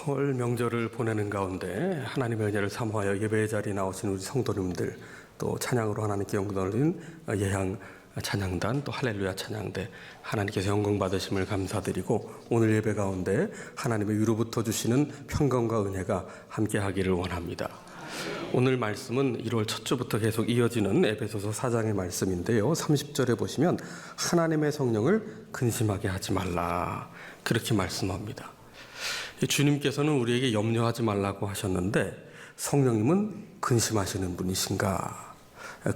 설 명절을 보내는 가운데 하나님의 은혜를 사모하여 예배의 자리에 나오신 우리 성도님들, 또 찬양으로 하나님께 영광 돌린 예향 찬양단, 또 할렐루야 찬양대, 하나님께서 영광 받으심을 감사드리고, 오늘 예배 가운데 하나님의 위로부터 주시는 평강과 은혜가 함께하기를 원합니다. 오늘 말씀은 1월 첫 주부터 계속 이어지는 에베소서 4장의 말씀인데요, 30절에 보시면 하나님의 성령을 근심하게 하지 말라, 그렇게 말씀합니다. 주님께서는 우리에게 염려하지 말라고 하셨는데 성령님은 근심하시는 분이신가?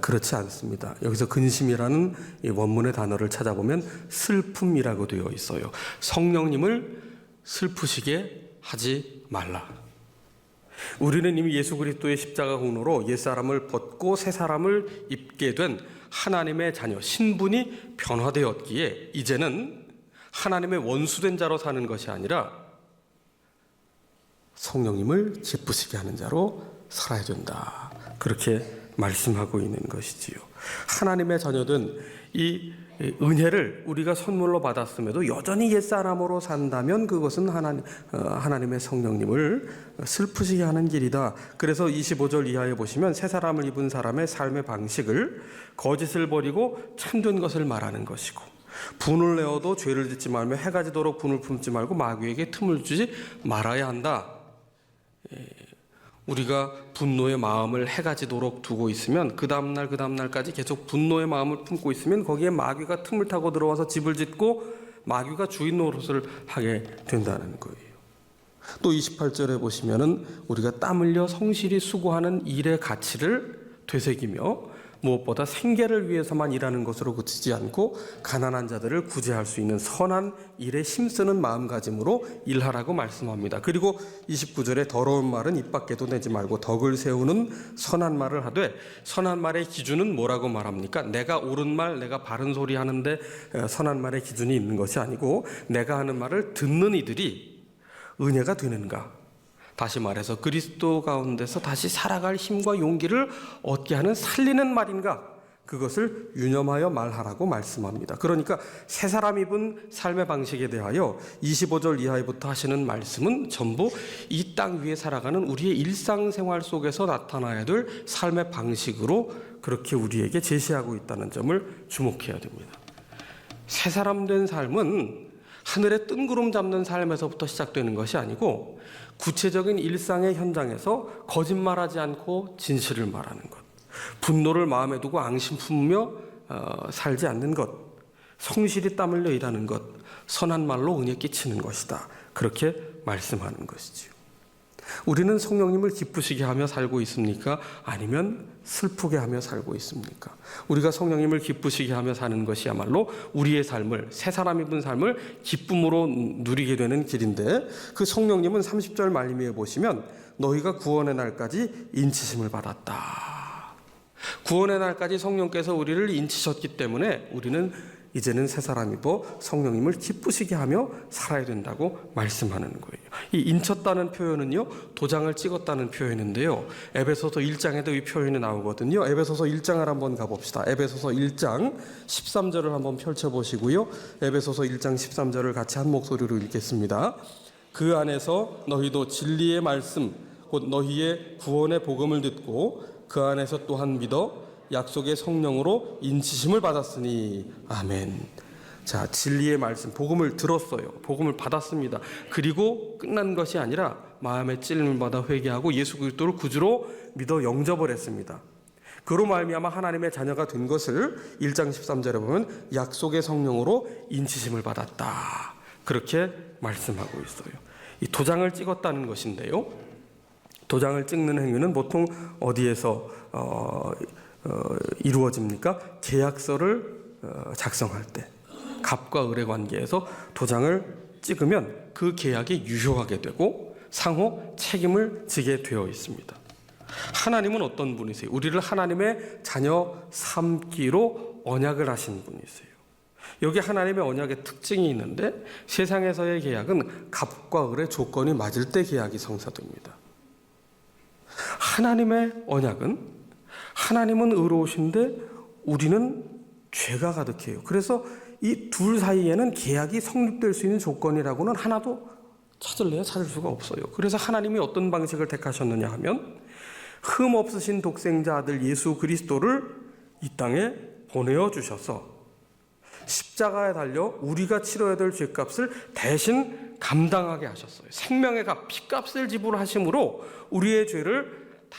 그렇지 않습니다. 여기서 근심이라는 이 원문의 단어를 찾아보면 슬픔이라고 되어 있어요. 성령님을 슬프시게 하지 말라. 우리는 이미 예수 그리스도의 십자가 공로로 옛사람을 벗고 새 사람을 입게 된 하나님의 자녀, 신분이 변화되었기에 이제는 하나님의 원수된 자로 사는 것이 아니라 성령님을 기쁘시게 하는 자로 살아야 된다, 그렇게 말씀하고 있는 것이지요. 하나님의 자녀든 이 은혜를 우리가 선물로 받았음에도 여전히 옛사람으로 산다면 그것은 하나님의 성령님을 슬프시게 하는 길이다. 그래서 25절 이하에 보시면 새 사람을 입은 사람의 삶의 방식을 거짓을 버리고 참된 것을 말하는 것이고, 분을 내어도 죄를 짓지 말며 해가 지도록 분을 품지 말고 마귀에게 틈을 주지 말아야 한다. 우리가 분노의 마음을 해가 지도록 두고 있으면 그 다음날까지 계속 분노의 마음을 품고 있으면 거기에 마귀가 틈을 타고 들어와서 집을 짓고 마귀가 주인 노릇을 하게 된다는 거예요. 또 28절에 보시면은 우리가 땀 흘려 성실히 수고하는 일의 가치를 되새기며 무엇보다 생계를 위해서만 일하는 것으로 그치지 않고 가난한 자들을 구제할 수 있는 선한 일에 힘쓰는 마음가짐으로 일하라고 말씀합니다. 그리고 29절에 더러운 말은 입 밖에도 내지 말고 덕을 세우는 선한 말을 하되, 선한 말의 기준은 뭐라고 말합니까? 내가 옳은 말, 내가 바른 소리 하는데 선한 말의 기준이 있는 것이 아니고 내가 하는 말을 듣는 이들이 은혜가 되는가? 다시 말해서 그리스도 가운데서 다시 살아갈 힘과 용기를 얻게 하는 살리는 말인가? 그것을 유념하여 말하라고 말씀합니다. 그러니까 새 사람 입은 삶의 방식에 대하여 25절 이하부터 하시는 말씀은 전부 이 땅 위에 살아가는 우리의 일상생활 속에서 나타나야 될 삶의 방식으로 그렇게 우리에게 제시하고 있다는 점을 주목해야 됩니다. 새 사람 된 삶은 하늘에 뜬구름 잡는 삶에서부터 시작되는 것이 아니고 구체적인 일상의 현장에서 거짓말하지 않고 진실을 말하는 것, 분노를 마음에 두고 앙심 품으며 살지 않는 것, 성실히 땀 흘려 일하는 것, 선한 말로 은혜 끼치는 것이다, 그렇게 말씀하는 것이지요. 우리는 성령님을 기쁘시게 하며 살고 있습니까? 아니면 슬프게 하며 살고 있습니까? 우리가 성령님을 기쁘시게 하며 사는 것이야말로 우리의 삶을, 새 사람 입은 삶을 기쁨으로 누리게 되는 길인데, 그 성령님은 30절 말미에 보시면 너희가 구원의 날까지 인치심을 받았다. 구원의 날까지 성령께서 우리를 인치셨기 때문에 우리는 이제는 새 사람이고 성령님을 기쁘시게 하며 살아야 된다고 말씀하는 거예요. 이 인쳤다는 표현은요, 도장을 찍었다는 표현인데요, 에베소서 1장에도 이 표현이 나오거든요. 에베소서 1장을 한번 가봅시다. 에베소서 1장 13절을 한번 펼쳐보시고요, 에베소서 1장 13절을 같이 한 목소리로 읽겠습니다. 그 안에서 너희도 진리의 말씀 곧 너희의 구원의 복음을 듣고 그 안에서 또한 믿어 약속의 성령으로 인치심을 받았으니 아멘. 자, 진리의 말씀, 복음을 들었어요. 복음을 받았습니다. 그리고 끝난 것이 아니라 마음의 찔림을 받아 회개하고 예수 그리스도를 구주로 믿어 영접을 했습니다. 그로 말미암아 하나님의 자녀가 된 것을 1장 13절에 보면 약속의 성령으로 인치심을 받았다, 그렇게 말씀하고 있어요. 이 도장을 찍었다는 것인데요, 도장을 찍는 행위는 보통 어디에서 이루어집니까? 계약서를 작성할 때 갑과 을의 관계에서 도장을 찍으면 그 계약이 유효하게 되고 상호 책임을 지게 되어 있습니다. 하나님은 어떤 분이세요? 우리를 하나님의 자녀 삼기로 언약을 하신 분이세요. 여기 하나님의 언약의 특징이 있는데, 세상에서의 계약은 갑과 을의 조건이 맞을 때 계약이 성사됩니다. 하나님의 언약은, 하나님은 의로우신데 우리는 죄가 가득해요. 그래서 이 둘 사이에는 계약이 성립될 수 있는 조건이라고는 하나도 찾을래야 찾을 수가 없어요. 그래서 하나님이 어떤 방식을 택하셨느냐 하면 흠 없으신 독생자 아들 예수 그리스도를 이 땅에 보내어 주셔서 십자가에 달려 우리가 치러야 될 죄값을 대신 감당하게 하셨어요. 생명의 값, 피값을 지불하심으로 우리의 죄를 다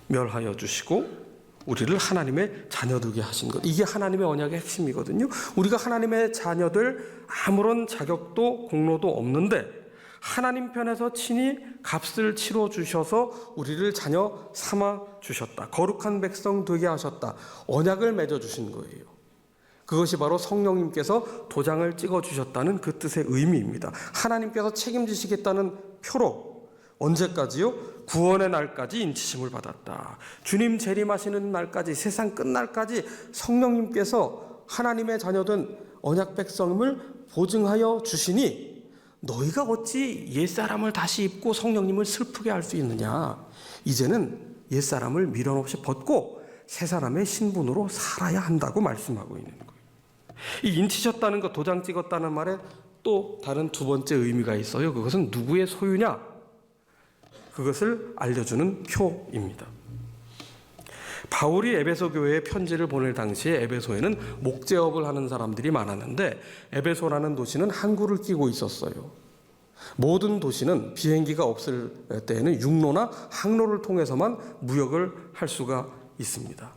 멸하여 주시고 우리를 하나님의 자녀 되게 하신 것. 이게 하나님의 언약의 핵심이거든요. 우리가 하나님의 자녀들 아무런 자격도 공로도 없는데 하나님 편에서 친히 값을 치러 주셔서 우리를 자녀 삼아 주셨다. 거룩한 백성 되게 하셨다. 언약을 맺어 주신 거예요. 그것이 바로 성령님께서 도장을 찍어 주셨다는 그 뜻의 의미입니다. 하나님께서 책임지시겠다는 표로 언제까지요? 구원의 날까지 인치심을 받았다. 주님 재림하시는 날까지, 세상 끝날까지 성령님께서 하나님의 자녀된 언약 백성을 보증하여 주시니 너희가 어찌 옛사람을 다시 입고 성령님을 슬프게 할 수 있느냐. 이제는 옛사람을 미련 없이 벗고 새사람의 신분으로 살아야 한다고 말씀하고 있는 거예요. 이 인치셨다는 것, 도장 찍었다는 말에 또 다른 두 번째 의미가 있어요. 그것은 누구의 소유냐? 그것을 알려주는 표입니다. 바울이 에베소 교회에 편지를 보낼 당시에 에베소에는 목재업을 하는 사람들이 많았는데 에베소라는 도시는 항구를 끼고 있었어요. 모든 도시는 비행기가 없을 때에는 육로나 항로를 통해서만 무역을 할 수가 있습니다.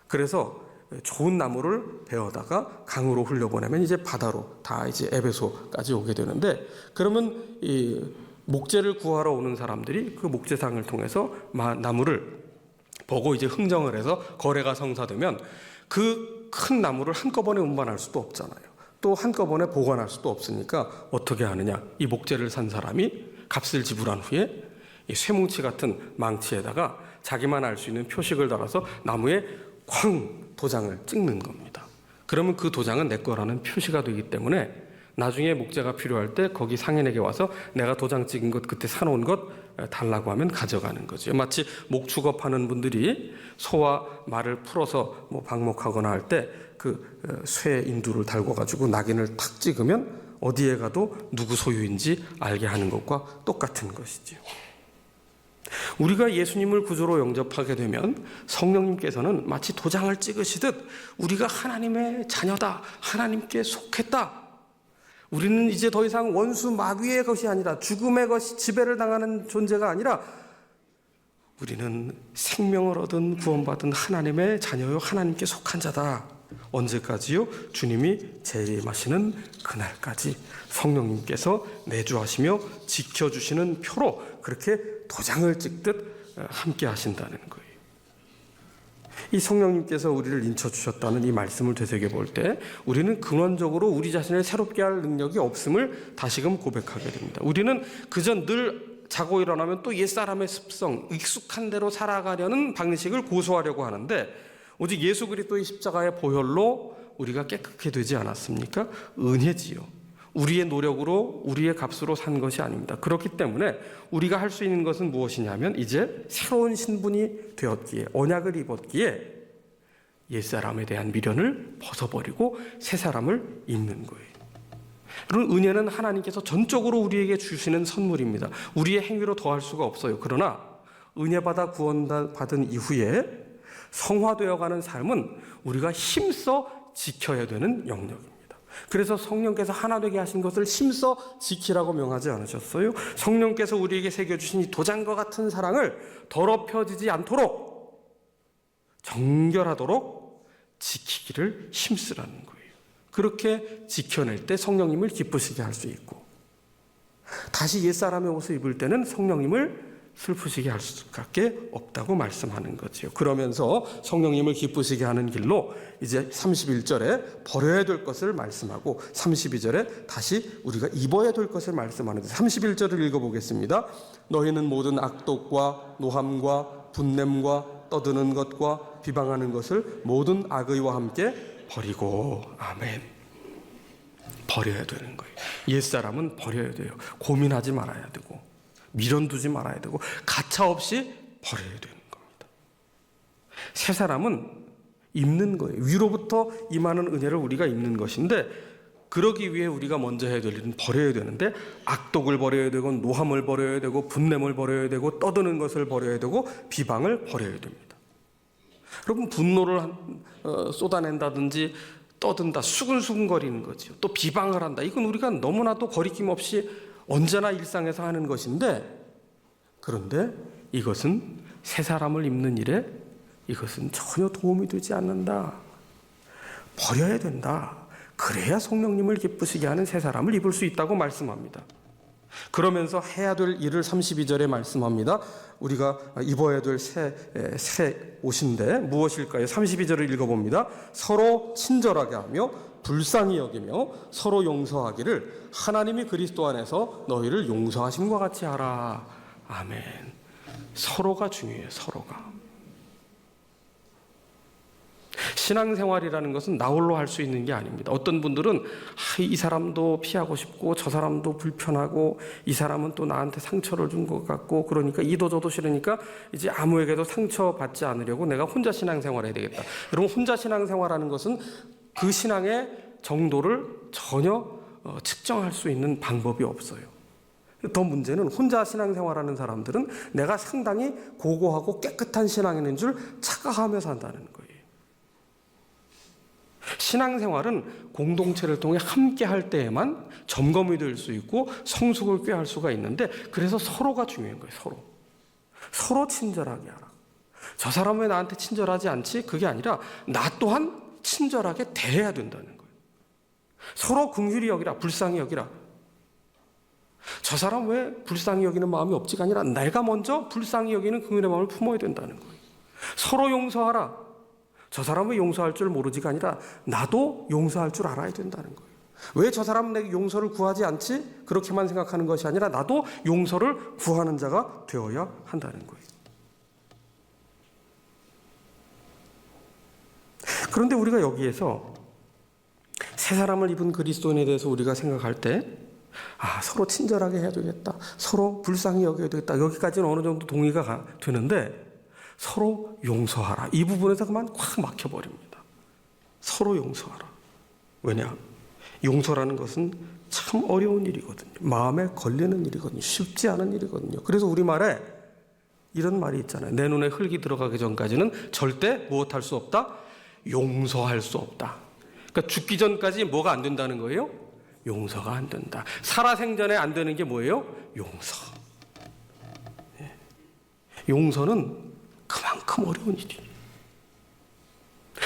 그래서 좋은 나무를 베어다가 강으로 흘려보내면 이제 바다로 다 이제 에베소까지 오게 되는데, 그러면 이 목재를 구하러 오는 사람들이 그 목재상을 통해서 나무를 보고 이제 흥정을 해서 거래가 성사되면 그 큰 나무를 한꺼번에 운반할 수도 없잖아요. 또 한꺼번에 보관할 수도 없으니까 어떻게 하느냐. 이 목재를 산 사람이 값을 지불한 후에 이 쇠뭉치 같은 망치에다가 자기만 알 수 있는 표식을 달아서 나무에 쾅 도장을 찍는 겁니다. 그러면 그 도장은 내 거라는 표시가 되기 때문에 나중에 목재가 필요할 때 거기 상인에게 와서 내가 도장 찍은 것 그때 사놓은 것 달라고 하면 가져가는 거죠. 마치 목축업하는 분들이 소와 말을 풀어서 뭐 방목하거나 할 때 그 쇠 인두를 달고 가지고 낙인을 탁 찍으면 어디에 가도 누구 소유인지 알게 하는 것과 똑같은 것이지요. 우리가 예수님을 구주로 영접하게 되면 성령님께서는 마치 도장을 찍으시듯 우리가 하나님의 자녀다, 하나님께 속했다, 우리는 이제 더 이상 원수 마귀의 것이 아니라 죽음의 것이 지배를 당하는 존재가 아니라 우리는 생명을 얻은 구원받은 하나님의 자녀요, 하나님께 속한 자다. 언제까지요? 주님이 재림하시는 그날까지 성령님께서 내주하시며 지켜주시는 표로 그렇게 도장을 찍듯 함께 하신다는 거예요. 이 성령님께서 우리를 인쳐주셨다는 이 말씀을 되새겨볼 때 우리는 근원적으로 우리 자신을 새롭게 할 능력이 없음을 다시금 고백하게 됩니다. 우리는 그전 늘 자고 일어나면 또 옛사람의 습성, 익숙한 대로 살아가려는 방식을 고수하려고 하는데 오직 예수 그리스도의 십자가의 보혈로 우리가 깨끗게 되지 않았습니까? 은혜지요. 우리의 노력으로 우리의 값으로 산 것이 아닙니다. 그렇기 때문에 우리가 할 수 있는 것은 무엇이냐면 이제 새로운 신분이 되었기에, 언약을 입었기에 옛사람에 대한 미련을 벗어버리고 새사람을 입는 거예요. 여러분, 은혜는 하나님께서 전적으로 우리에게 주시는 선물입니다. 우리의 행위로 더할 수가 없어요. 그러나 은혜받아 구원받은 이후에 성화되어가는 삶은 우리가 힘써 지켜야 되는 영역입니다. 그래서 성령께서 하나 되게 하신 것을 힘써 지키라고 명하지 않으셨어요? 성령께서 우리에게 새겨주신 이 도장과 같은 사랑을 더럽혀지지 않도록, 정결하도록 지키기를 힘쓰라는 거예요. 그렇게 지켜낼 때 성령님을 기쁘시게 할 수 있고, 다시 옛사람의 옷을 입을 때는 성령님을 슬프시게 할 수밖에 없다고 말씀하는 거지요. 그러면서 성령님을 기쁘시게 하는 길로 이제 31절에 버려야 될 것을 말씀하고 32절에 다시 우리가 입어야 될 것을 말씀하는데, 31절을 읽어보겠습니다. 너희는 모든 악독과 노함과 분냄과 떠드는 것과 비방하는 것을 모든 악의와 함께 버리고. 아멘. 버려야 되는 거예요. 옛사람은 버려야 돼요. 고민하지 말아야 되고 미련 두지 말아야 되고 가차없이 버려야 되는 겁니다. 새 사람은 입는 거예요. 위로부터 임하는 은혜를 우리가 입는 것인데 그러기 위해 우리가 먼저 해야 될 일은 버려야 되는데, 악독을 버려야 되고 노함을 버려야 되고 분냄을 버려야 되고 떠드는 것을 버려야 되고 비방을 버려야 됩니다. 여러분, 분노를 쏟아낸다든지 떠든다, 수근수근거리는 거죠. 또 비방을 한다. 이건 우리가 너무나도 거리낌 없이 언제나 일상에서 하는 것인데, 그런데 이것은 새 사람을 입는 일에 이것은 전혀 도움이 되지 않는다. 버려야 된다. 그래야 성령님을 기쁘시게 하는 새 사람을 입을 수 있다고 말씀합니다. 그러면서 해야 될 일을 32절에 말씀합니다. 우리가 입어야 될 새 옷인데 무엇일까요? 32절을 읽어봅니다. 서로 친절하게 하며 불쌍히 여기며 서로 용서하기를 하나님이 그리스도 안에서 너희를 용서하심과 같이 하라. 아멘. 서로가 중요해요. 서로가. 신앙생활이라는 것은 나 홀로 할 수 있는 게 아닙니다. 어떤 분들은 이 사람도 피하고 싶고 저 사람도 불편하고 이 사람은 또 나한테 상처를 준 것 같고, 그러니까 이도 저도 싫으니까 이제 아무에게도 상처받지 않으려고 내가 혼자 신앙생활해야 되겠다. 여러분, 혼자 신앙생활하는 것은 그 신앙의 정도를 전혀 측정할 수 있는 방법이 없어요. 더 문제는 혼자 신앙생활하는 사람들은 내가 상당히 고고하고 깨끗한 신앙인인 줄 착각하며 산다는 거예요. 신앙생활은 공동체를 통해 함께 할 때에만 점검이 될 수 있고 성숙을 꾀할 수가 있는데, 그래서 서로가 중요한 거예요. 서로 친절하게 하라. 저 사람 왜 나한테 친절하지 않지? 그게 아니라 나 또한 친절하게 대해야 된다는 거예요. 서로 긍휼히 여기라, 불쌍히 여기라. 저 사람 왜 불쌍히 여기는 마음이 없지가 아니라 내가 먼저 불쌍히 여기는 긍휼의 마음을 품어야 된다는 거예요. 서로 용서하라. 저 사람은 용서할 줄 모르지가 아니라 나도 용서할 줄 알아야 된다는 거예요. 왜 저 사람은 내게 용서를 구하지 않지? 그렇게만 생각하는 것이 아니라 나도 용서를 구하는 자가 되어야 한다는 거예요. 그런데 우리가 여기에서 새 사람을 입은 그리스도인에 대해서 우리가 생각할 때, 서로 친절하게 해야 되겠다, 서로 불쌍히 여겨야 되겠다, 여기까지는 어느 정도 동의가 되는데, 서로 용서하라, 이 부분에서 그만 확 막혀버립니다. 서로 용서하라. 왜냐? 용서라는 것은 참 어려운 일이거든요. 마음에 걸리는 일이거든요. 쉽지 않은 일이거든요. 그래서 우리말에 이런 말이 있잖아요. 내 눈에 흙이 들어가기 전까지는 절대 무엇할 수 없다? 용서할 수 없다. 그러니까 죽기 전까지 뭐가 안 된다는 거예요? 용서가 안 된다. 살아생전에 안 되는 게 뭐예요? 용서. 용서는 그만큼 어려운 일이에요.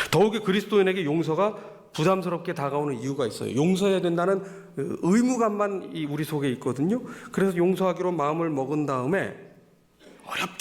더욱이 그리스도인에게 용서가 부담스럽게 다가오는 이유가 있어요. 용서해야 된다는 의무감만 우리 속에 있거든요. 그래서 용서하기로 마음을 먹은 다음에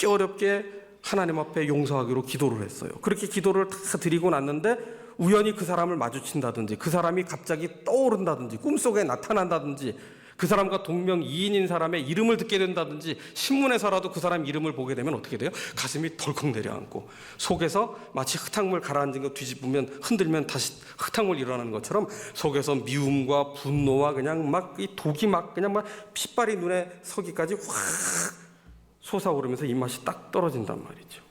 어렵게 하나님 앞에 용서하기로 기도를 했어요. 그렇게 기도를 다 드리고 났는데 우연히 그 사람을 마주친다든지, 그 사람이 갑자기 떠오른다든지, 꿈속에 나타난다든지, 그 사람과 동명이인인 사람의 이름을 듣게 된다든지, 신문에서라도 그 사람 이름을 보게 되면 어떻게 돼요? 가슴이 덜컥 내려앉고 속에서 마치 흙탕물 가라앉은 거 뒤집으면, 흔들면 다시 흙탕물 일어나는 것처럼 속에서 미움과 분노와 그냥 막 이 독이 막 그냥 막 핏발이 눈에 서기까지 확 솟아오르면서 입맛이 딱 떨어진단 말이죠.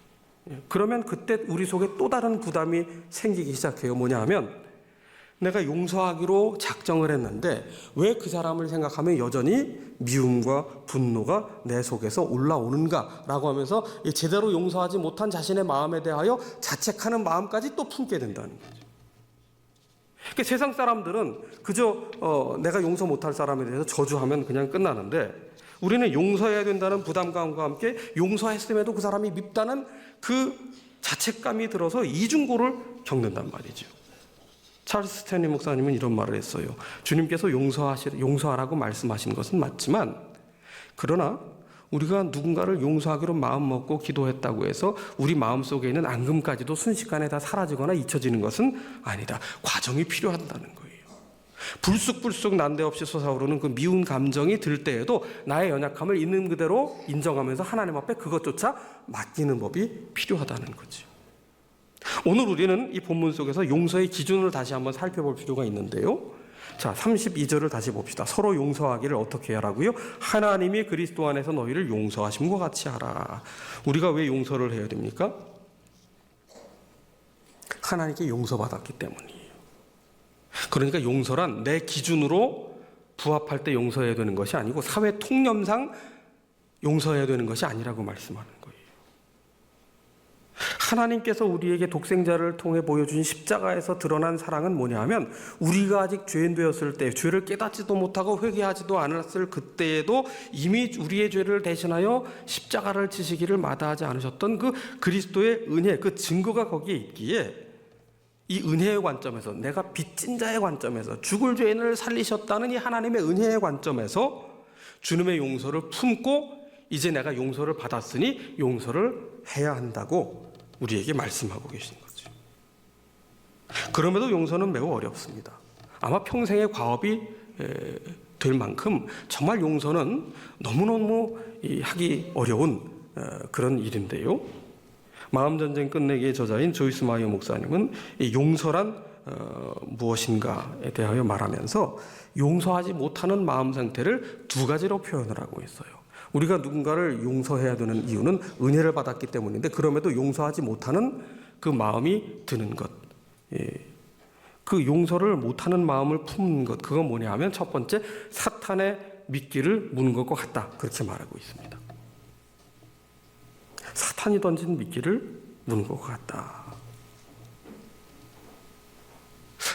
그러면 그때 우리 속에 또 다른 부담이 생기기 시작해요. 뭐냐 하면, 내가 용서하기로 작정을 했는데 왜 그 사람을 생각하면 여전히 미움과 분노가 내 속에서 올라오는가라고 하면서 제대로 용서하지 못한 자신의 마음에 대하여 자책하는 마음까지 또 품게 된다는 거죠. 그러니까 세상 사람들은 그저 내가 용서 못할 사람에 대해서 저주하면 그냥 끝나는데, 우리는 용서해야 된다는 부담감과 함께 용서했음에도 그 사람이 밉다는 그 자책감이 들어서 이중고를 겪는단 말이죠. 찰스 스탠리 목사님은 이런 말을 했어요. 주님께서 용서하라고 말씀하신 것은 맞지만, 그러나 우리가 누군가를 용서하기로 마음 먹고 기도했다고 해서 우리 마음속에 있는 앙금까지도 순식간에 다 사라지거나 잊혀지는 것은 아니다. 과정이 필요하다는 거예요. 불쑥불쑥 난데없이 솟아오르는 그 미운 감정이 들 때에도 나의 연약함을 있는 그대로 인정하면서 하나님 앞에 그것조차 맡기는 법이 필요하다는 거죠. 오늘 우리는 이 본문 속에서 용서의 기준을 다시 한번 살펴볼 필요가 있는데요. 자, 32절을 다시 봅시다. 서로 용서하기를 어떻게 하라고요? 하나님이 그리스도 안에서 너희를 용서하심과 같이 하라. 우리가 왜 용서를 해야 됩니까? 하나님께 용서받았기 때문이에요. 그러니까 용서란 내 기준으로 부합할 때 용서해야 되는 것이 아니고 사회 통념상 용서해야 되는 것이 아니라고 말씀하는 거예요. 하나님께서 우리에게 독생자를 통해 보여준 십자가에서 드러난 사랑은 뭐냐 하면 우리가 아직 죄인 되었을 때 죄를 깨닫지도 못하고 회개하지도 않았을 그때에도 이미 우리의 죄를 대신하여 십자가를 지시기를 마다하지 않으셨던 그 그리스도의 은혜, 그 증거가 거기에 있기에 이 은혜의 관점에서, 내가 빚진 자의 관점에서, 죽을 죄인을 살리셨다는 이 하나님의 은혜의 관점에서 주님의 용서를 품고 이제 내가 용서를 받았으니 용서를 해야 한다고 우리에게 말씀하고 계신 거죠. 그럼에도 용서는 매우 어렵습니다. 아마 평생의 과업이 될 만큼 정말 용서는 너무너무 하기 어려운 그런 일인데요. 마음전쟁 끝내기의 저자인 조이스 마이어 목사님은 이 용서란 무엇인가에 대하여 말하면서 용서하지 못하는 마음 상태를 두 가지로 표현을 하고 있어요. 우리가 누군가를 용서해야 되는 이유는 은혜를 받았기 때문인데 그럼에도 용서하지 못하는 그 마음이 드는 것, 그 용서를 못하는 마음을 품는 것, 그건 뭐냐 하면 첫 번째, 사탄의 미끼를 무는 것과 같다, 그렇게 말하고 있습니다. 사탄이 던진 미끼를 무는 것과 같다.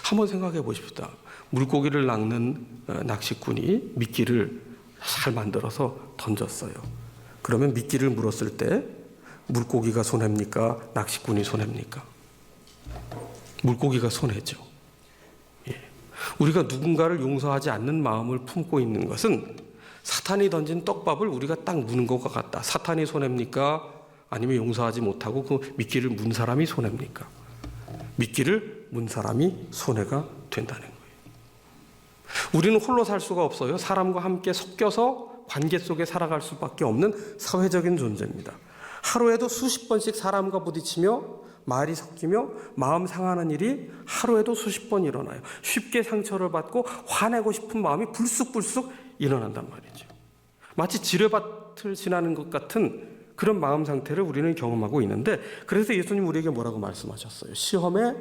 한번 생각해 보십시다. 물고기를 낚는 낚시꾼이 미끼를 잘 만들어서 던졌어요. 그러면 미끼를 물었을 때 물고기가 손해입니까? 낚시꾼이 손해입니까? 물고기가 손해죠. 우리가 누군가를 용서하지 않는 마음을 품고 있는 것은 사탄이 던진 떡밥을 우리가 딱 무는 것과 같다. 사탄이 손해입니까? 아니면 용서하지 못하고 그 미끼를 문 사람이 손해입니까? 미끼를 문 사람이 손해가 된다는 거예요. 우리는 홀로 살 수가 없어요. 사람과 함께 섞여서 관계 속에 살아갈 수밖에 없는 사회적인 존재입니다. 하루에도 수십 번씩 사람과 부딪히며 말이 섞이며 마음 상하는 일이 하루에도 수십 번 일어나요. 쉽게 상처를 받고 화내고 싶은 마음이 불쑥불쑥 일어난단 말이죠. 마치 지뢰밭을 지나는 것 같은 그런 마음 상태를 우리는 경험하고 있는데, 그래서 예수님 우리에게 뭐라고 말씀하셨어요? 시험에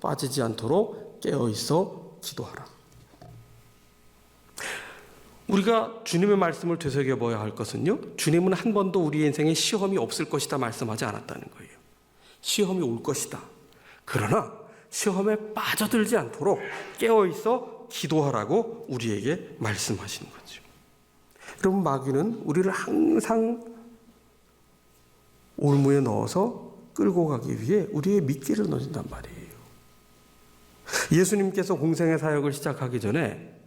빠지지 않도록 깨어있어 기도하라. 우리가 주님의 말씀을 되새겨봐야 할 것은요, 주님은 한 번도 우리 인생에 시험이 없을 것이다 말씀하지 않았다는 거예요. 시험이 올 것이다. 그러나 시험에 빠져들지 않도록 깨어있어 기도하라고 우리에게 말씀하시는 거죠. 여러분, 마귀는 우리를 항상 올무에 넣어서 끌고 가기 위해 우리의 미끼를 넣어준단 말이에요. 예수님께서 공생의 사역을 시작하기 전에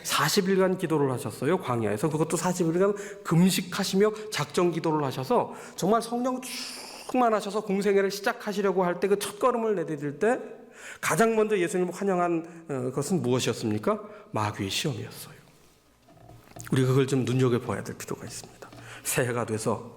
40일간 기도를 하셨어요. 광야에서. 그것도 40일간 금식하시며 작정 기도를 하셔서 정말 성령 충만하셔서 공생애를 시작하시려고 할 때 그 첫걸음을 내디딜 때 가장 먼저 예수님을 환영한 것은 무엇이었습니까? 마귀의 시험이었어요. 우리가 그걸 좀 눈여겨봐야 될 필요가 있습니다. 새해가 돼서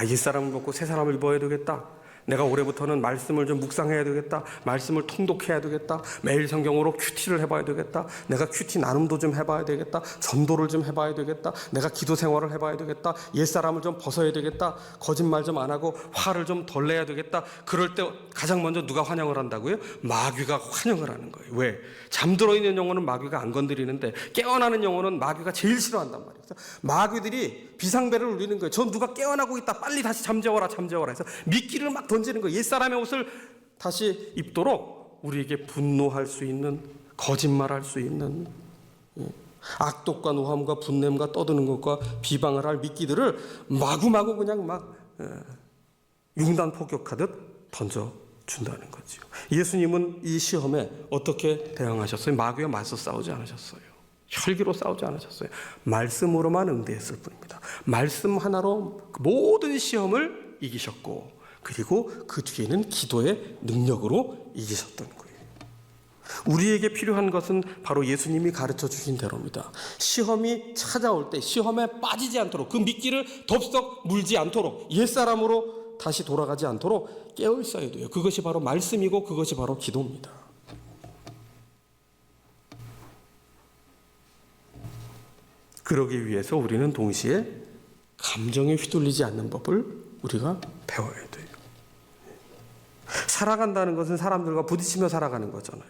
옛사람을 먹고 새사람을 입어야 되겠다. 내가 올해부터는 말씀을 좀 묵상해야 되겠다. 말씀을 통독해야 되겠다. 매일 성경으로 큐티를 해봐야 되겠다. 내가 큐티 나눔도 좀 해봐야 되겠다. 전도를 좀 해봐야 되겠다. 내가 기도 생활을 해봐야 되겠다. 옛사람을 좀 벗어야 되겠다. 거짓말 좀 안 하고 화를 좀 덜 내야 되겠다. 그럴 때 가장 먼저 누가 환영을 한다고요? 마귀가 환영을 하는 거예요. 왜? 잠들어 있는 영혼은 마귀가 안 건드리는데 깨어나는 영혼은 마귀가 제일 싫어한단 말이에요. 마귀들이 비상벨을 울리는 거예요. 저 누가 깨어나고 있다. 빨리 다시 잠재워라, 잠재워라 해서 미끼를 막 던지는 거예요. 옛사람의 옷을 다시 입도록 우리에게 분노할 수 있는, 거짓말할 수 있는, 악독과 노함과 분냄과 떠드는 것과 비방을 할 미끼들을 마구마구 그냥 막 융단 폭격하듯 던져준다는 거죠. 예수님은 이 시험에 어떻게 대응하셨어요? 마귀와 맞서 싸우지 않으셨어요. 혈기로 싸우지 않으셨어요. 말씀으로만 응대했을 뿐입니다. 말씀 하나로 모든 시험을 이기셨고, 그리고 그 뒤에는 기도의 능력으로 이기셨던 거예요. 우리에게 필요한 것은 바로 예수님이 가르쳐 주신 대로입니다. 시험이 찾아올 때 시험에 빠지지 않도록, 그 미끼를 덥석 물지 않도록, 옛사람으로 다시 돌아가지 않도록 깨어 있어야 돼요. 그것이 바로 말씀이고 그것이 바로 기도입니다. 그러기 위해서 우리는 동시에 감정에 휘둘리지 않는 법을 우리가 배워야 돼요. 살아간다는 것은 사람들과 부딪히며 살아가는 거잖아요.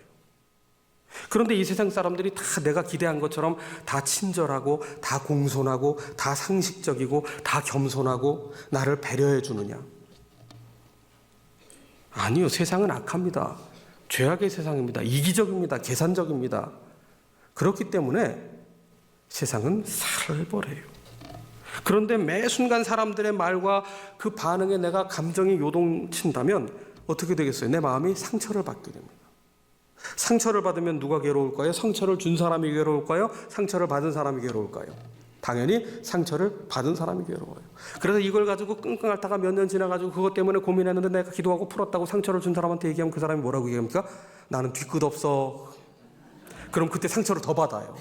그런데 이 세상 사람들이 다 내가 기대한 것처럼 다 친절하고 다 공손하고 다 상식적이고 다 겸손하고 나를 배려해 주느냐? 아니요. 세상은 악합니다. 죄악의 세상입니다. 이기적입니다. 계산적입니다. 그렇기 때문에 세상은 살벌해요. 그런데 매 순간 사람들의 말과 그 반응에 내가 감정이 요동친다면 어떻게 되겠어요? 내 마음이 상처를 받게 됩니다. 상처를 받으면 누가 괴로울까요? 상처를 준 사람이 괴로울까요? 상처를 받은 사람이 괴로울까요? 당연히 상처를 받은 사람이 괴로워요. 그래서 이걸 가지고 끙끙 앓다가 몇 년 지나가지고 그것 때문에 고민했는데 내가 기도하고 풀었다고 상처를 준 사람한테 얘기하면 그 사람이 뭐라고 얘기합니까? 나는 뒤끝 없어. 그럼 그때 상처를 더 받아요.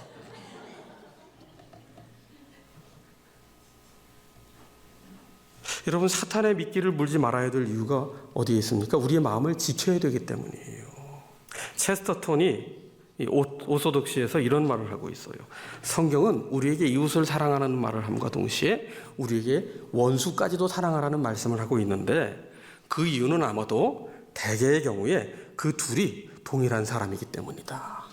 여러분, 사탄의 미끼를 물지 말아야 될 이유가 어디에 있습니까? 우리의 마음을 지켜야 되기 때문이에요. 체스터톤이 이 오소독시에서 이런 말을 하고 있어요. 성경은 우리에게 이웃을 사랑하라는 말을 함과 동시에 우리에게 원수까지도 사랑하라는 말씀을 하고 있는데 그 이유는 아마도 대개의 경우에 그 둘이 동일한 사람이기 때문이다.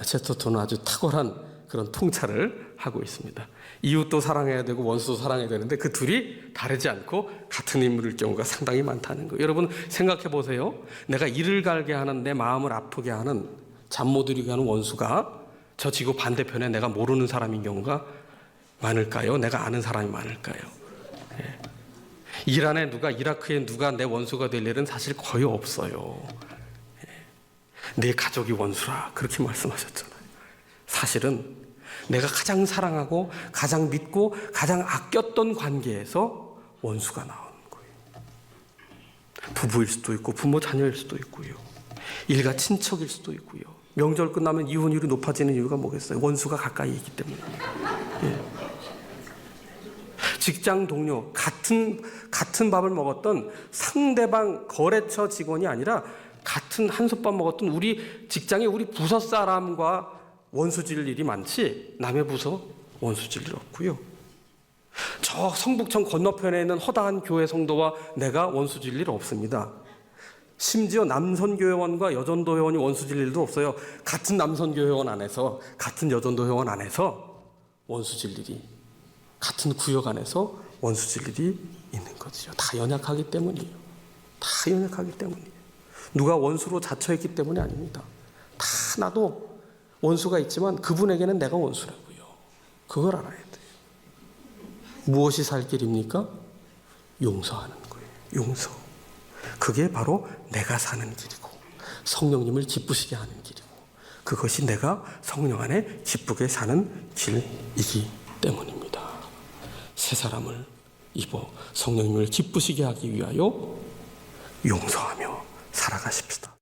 체스터톤은 아주 탁월한 그런 통찰을 하고 있습니다. 이웃도 사랑해야 되고 원수도 사랑해야 되는데 그 둘이 다르지 않고 같은 인물일 경우가 상당히 많다는 거예요. 여러분 생각해 보세요. 내가 이를 갈게 하는, 내 마음을 아프게 하는, 잠 못 이루게 하는 원수가 저 지구 반대편에 내가 모르는 사람인 경우가 많을까요? 내가 아는 사람이 많을까요? 예. 이란에 누가, 이라크에 누가 내 원수가 될 일은 사실 거의 없어요. 예. 내 가족이 원수라 그렇게 말씀하셨잖아요. 사실은 내가 가장 사랑하고 가장 믿고 가장 아꼈던 관계에서 원수가 나오는 거예요. 부부일 수도 있고 부모 자녀일 수도 있고요. 일가 친척일 수도 있고요. 명절 끝나면 이혼율이 높아지는 이유가 뭐겠어요? 원수가 가까이 있기 때문이에요. 예. 직장 동료, 같은 밥을 먹었던 상대방 거래처 직원이 아니라 같은 한솥밥 먹었던 우리 직장의 우리 부서 사람과 원수질 일이 많지 남의 부서 원수질 일 없고요. 저 성북청 건너편에 있는 허다한 교회 성도와 내가 원수질 일 없습니다. 심지어 남선교회원과 여전도회원이 원수질 일도 없어요. 같은 남선교회원 안에서, 같은 여전도회원 안에서 원수질 일이, 같은 구역 안에서 원수질 일이 있는 거죠. 다 연약하기 때문이에요. 다 연약하기 때문이에요. 누가 원수로 자처했기 때문이 아닙니다. 다 나도 원수가 있지만 그분에게는 내가 원수라고요. 그걸 알아야 돼요. 무엇이 살 길입니까? 용서하는 거예요. 용서. 그게 바로 내가 사는 길이고 성령님을 기쁘시게 하는 길이고 그것이 내가 성령 안에 기쁘게 사는 길이기 때문입니다. 새 사람을 입어 성령님을 기쁘시게 하기 위하여 용서하며 살아가십시다.